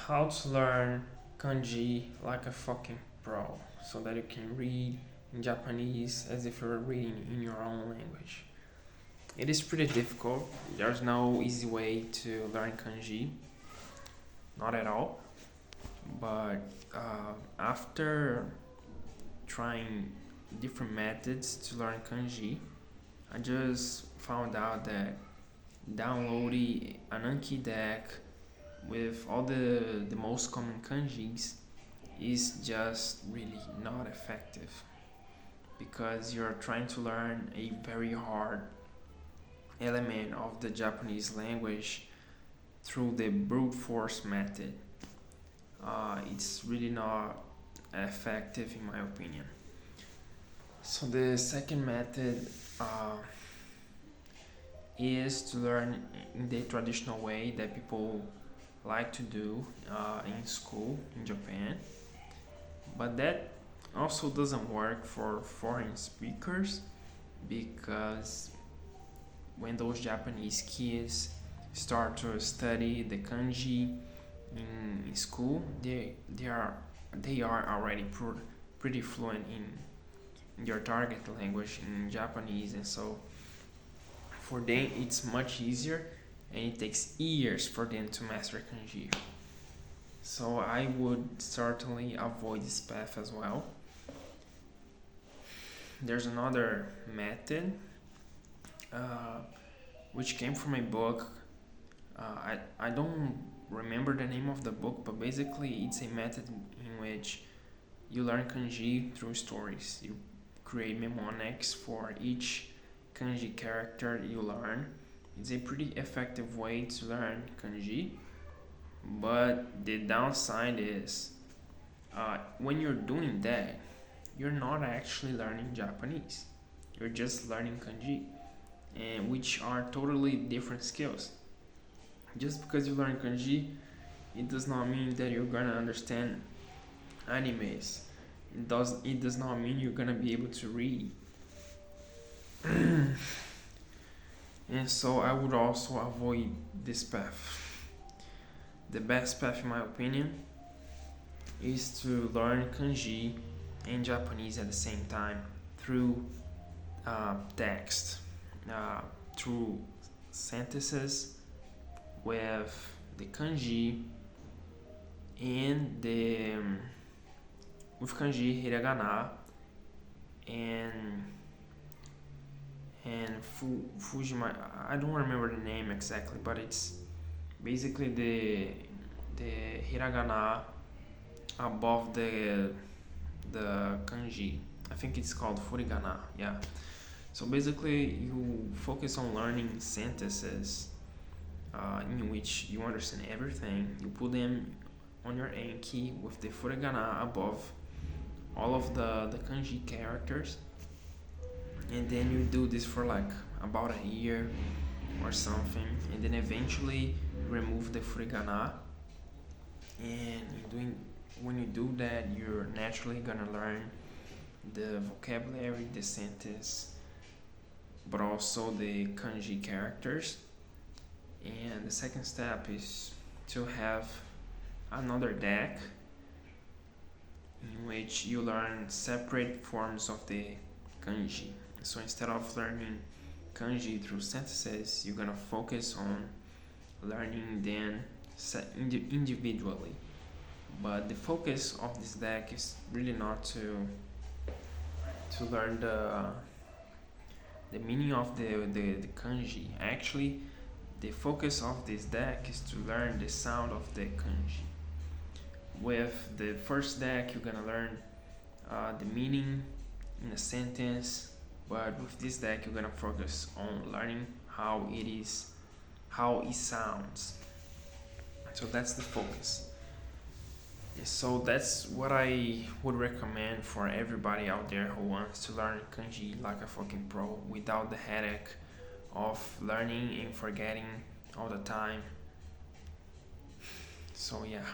How to learn kanji like a fucking pro so that you can read in Japanese as if you were reading in your own language. It is pretty difficult. There's no easy way to learn kanji, not at all. But after trying different methods to learn kanji, I just found out that downloading an Anki deck with all the most common kanjis is just really not effective because you're trying to learn a very hard element of the Japanese language through the brute force method. It's really not effective in my opinion. So the second method is to learn in the traditional way that people like to do in school in Japan, but that also doesn't work for foreign speakers because when those Japanese kids start to study the kanji in school, they are already pretty fluent in their target language in Japanese, and so for them it's much easier, and it takes years for them to master kanji. So I would certainly avoid this path as well. There's another method uh, which came from a book. I don't remember the name of the book, but basically it's a method in which you learn kanji through stories. You create mnemonics for each kanji character you learn. It's a pretty effective way to learn kanji, but the downside is when you're doing that, you're not actually learning Japanese. You're just learning kanji, and which are totally different skills. Just because you learn kanji, it does not mean that you're gonna understand animes. It does not mean you're gonna be able to read. And so I would also avoid this path. The best path, in my opinion, is to learn kanji and Japanese at the same time through text, uh, through sentences with the kanji and the with kanji, hiragana, and Fujima. I don't remember the name exactly, but it's basically the hiragana above the kanji. I think it's called furigana. Yeah. So basically, you focus on learning sentences in which you understand everything. You put them on your Anki with the furigana above all of the kanji characters, and then you do this for like about a year or something, and then eventually remove the furigana. And when you do that, you're naturally gonna learn the vocabulary, the sentence, but also the kanji characters. And the second step is to have another deck in which you learn separate forms of the kanji. So instead of learning kanji through sentences, you're gonna focus on learning them individually. But the focus of this deck is really not to learn the meaning of the kanji. Actually, the focus of this deck is to learn the sound of the kanji. With the first deck, you're gonna learn the meaning in a sentence, but with this deck, you're gonna focus on learning how it sounds. So that's the focus. So that's what I would recommend for everybody out there who wants to learn kanji like a fucking pro without the headache of learning and forgetting all the time. So yeah.